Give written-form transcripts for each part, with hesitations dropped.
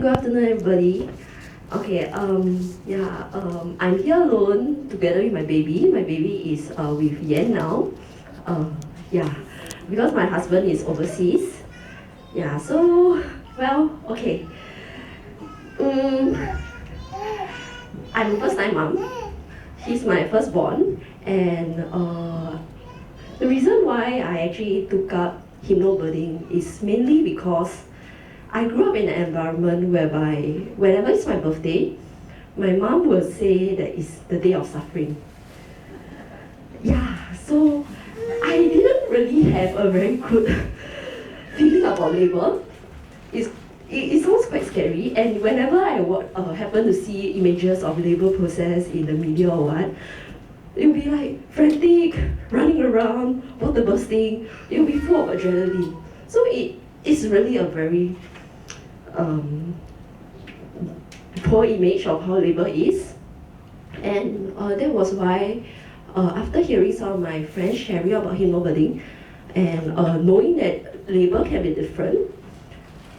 Good afternoon, everybody. Okay, I'm here alone together with my baby. My baby is with Yan now. Yeah, because my husband is overseas. Yeah, so, well, okay. I'm a first-time mom. He's my firstborn, and the reason why I actually took up hypnobirthing is mainly because I grew up in an environment whereby whenever it's my birthday, my mom will say that it's the day of suffering. Yeah, so I didn't really have a very good feeling about labor. It sounds quite scary, and whenever I happen to see images of labor process in the media or what, it'll be like frantic, running around, water bursting, it'll be full of adrenaline. So it's really a very poor image of how labor is. And that was why after hearing some of my friends sharing about hypnobirthing and knowing that labor can be different,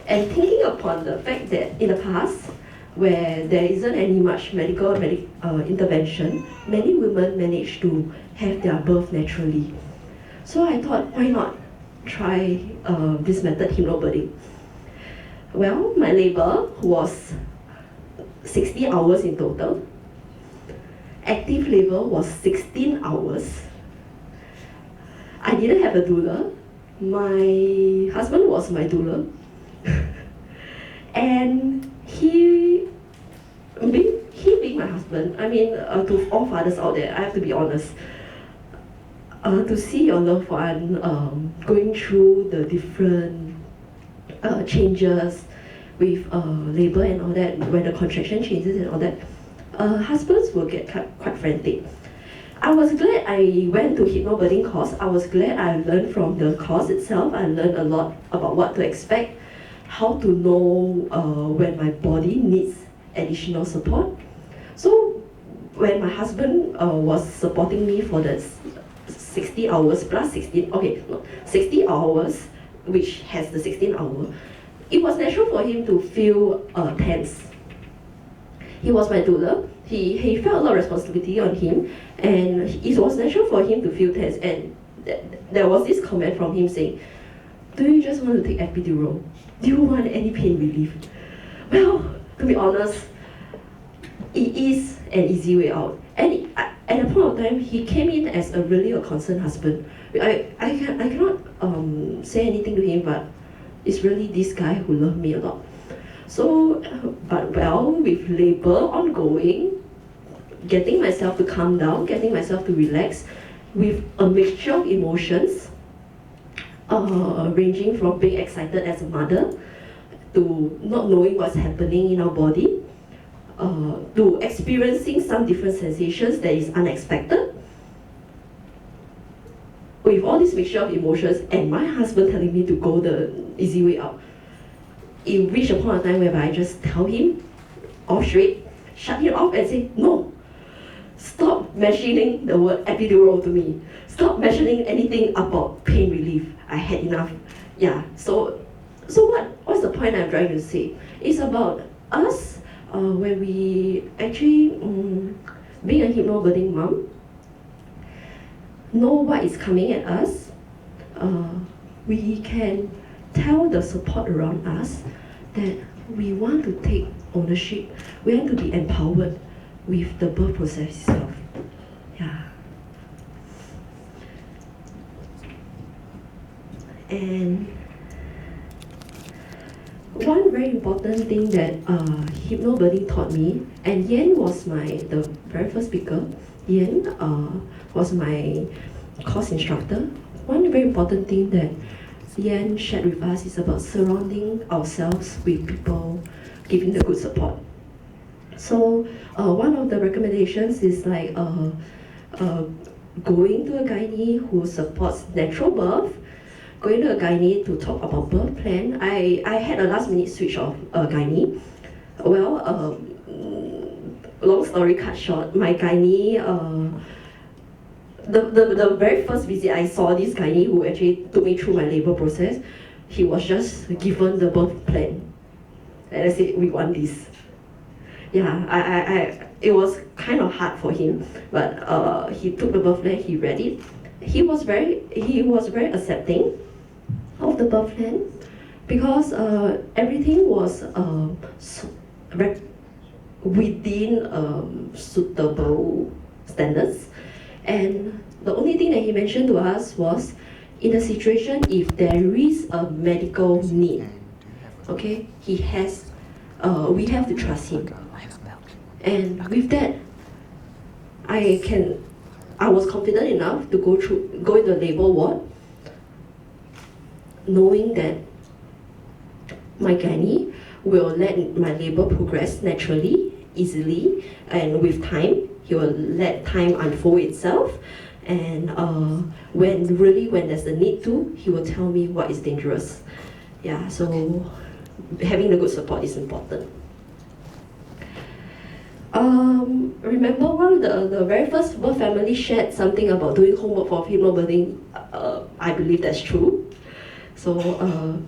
and thinking upon the fact that in the past, where there isn't any much medical intervention, many women manage to have their birth naturally. So I thought, why not try this method, hypnobirthing? Well, my labor was 60 hours in total. Active labor was 16 hours. I didn't have a doula. My husband was my doula. And he being my husband, I mean, to all fathers out there, I have to be honest, to see your loved one going through the different changes with labor and all that, when the contraction changes and all that, husbands will get quite frantic. I was glad I went to hypnobirthing course. I was glad I learned from the course itself. I learned a lot about what to expect, how to know when my body needs additional support. So when my husband was supporting me for the 60 hours plus 60 hours, which has the 16 hour, it was natural for him to feel tense. He was my doula. He felt a lot of responsibility on him, and it was natural for him to feel tense. And there was this comment from him saying, "Do you just want to take epidural? Do you want any pain relief?" Well, to be honest, it is an easy way out. And at a point of time, he came in as a really concerned husband. I cannot say anything to him, but it's really this guy who loved me a lot. So, but well, with labor ongoing, getting myself to calm down, getting myself to relax, with a mixture of emotions, ranging from being excited as a mother, to not knowing what's happening in our body, to experiencing some different sensations that is unexpected. With all this mixture of emotions and my husband telling me to go the easy way out, it reached a point of time whereby I just tell him off straight, shut him off and say, "No, stop mentioning the word epidural to me. Stop mentioning anything about pain relief. I had enough." Yeah, so what's the point I'm trying to say? It's about us when we actually, being a hypnobirthing mom, know what is coming at us. We can tell the support around us that we want to take ownership. We want to be empowered with the birth process itself. Yeah. And one very important thing that hypnobirthing taught me, and Yan was the very first speaker. Yan was my course instructor. One very important thing that Yan shared with us is about surrounding ourselves with people giving the good support. So one of the recommendations is like going to a gynae who supports natural birth, going to a gynae to talk about birth plan. I had a last minute switch of gynae. Well, long story cut short, my gynae, the very first visit I saw this gynae who actually took me through my labor process, he was just given the birth plan. And I said, we want this. Yeah, it was kind of hard for him, but he took the birth plan, he read it. He was very accepting of the birth plan because everything was within suitable standards. And the only thing that he mentioned to us was, in a situation if there is a medical need, okay, we have to trust him. And with that, I was confident enough to go into the labor ward, knowing that my gynae will let my labor progress naturally, easily, and with time. He will let time unfold itself, and when there's a need to, he will tell me what is dangerous. Yeah, so having the good support is important. Remember one of the very first birth family shared something about doing homework for HypnoBirthing. I believe that's true. So,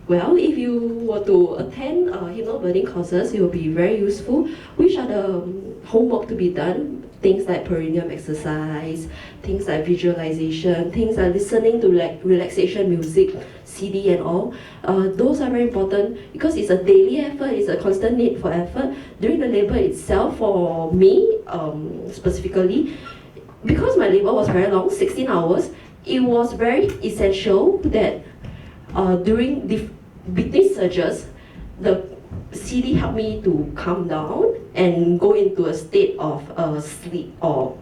well, if you were to attend HypnoBirthing courses, it will be very useful. Which are the homework to be done? Things like perineum exercise, things like visualization, things like listening to relaxation music, CD and all. Those are very important because it's a daily effort, it's a constant need for effort. During the labor itself, for me specifically, because my labor was very long, 16 hours, it was very essential that between surges, the CD helped me to calm down and go into a state of sleep or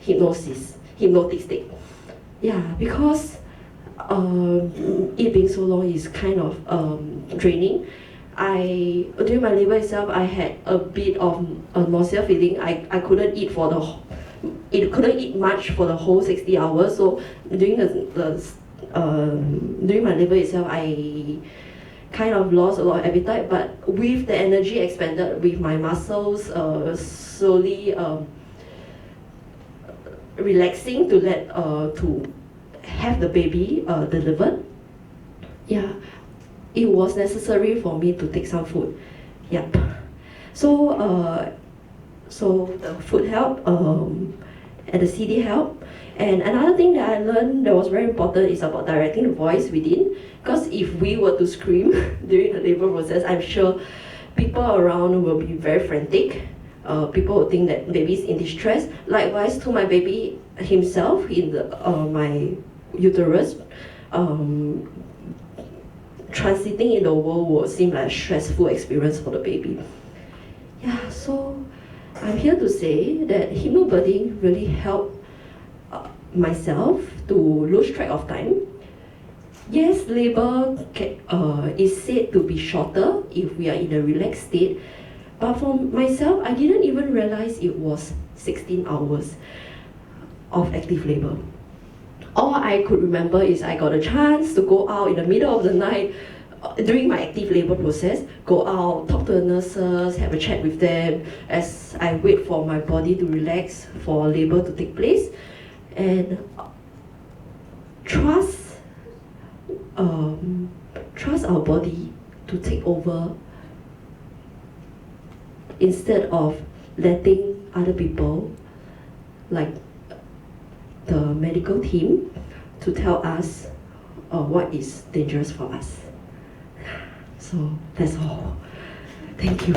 hypnotic state. Yeah, because it being so long is kind of draining. During my labor itself, I had a bit of a nausea feeling. I couldn't eat couldn't eat much for the whole 60 hours. So during during my labor itself, I kind of lost a lot of appetite, but with the energy expanded, with my muscles slowly relaxing to have the baby delivered. Yeah, it was necessary for me to take some food. Yep. So the food helped and the CD helped. And another thing that I learned that was very important is about directing the voice within. Because if we were to scream during the labor process, I'm sure people around will be very frantic. People will think that baby is in distress. Likewise to my baby himself in my uterus, transiting in the world would seem like a stressful experience for the baby. Yeah, so I'm here to say that HypnoBirthing really helped myself to lose track of time. Yes, labor is said to be shorter if we are in a relaxed state, but for myself, I didn't even realize it was 16 hours of active labor. All I could remember is I got a chance to go out in the middle of the night during my active labor process, go out, talk to the nurses, have a chat with them as I wait for my body to relax for labor to take place, and trust our body to take over instead of letting other people, like the medical team, to tell us what is dangerous for us. So that's all. Thank you.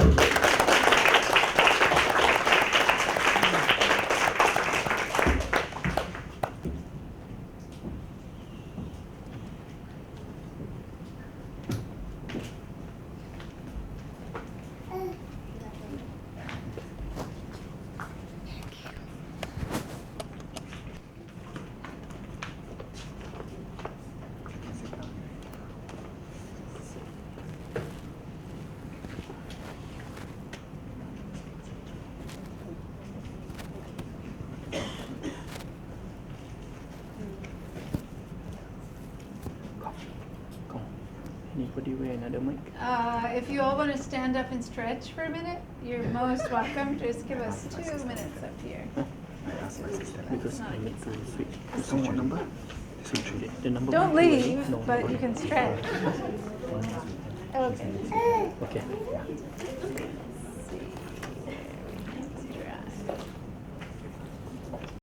Anybody wear another mic? If you all want to stand up and stretch for a minute, you're most welcome. Just give us 2 minutes up here. I asked my sister because I need to switch. What number? The number. Don't leave, No, but you can stretch. Okay. Okay.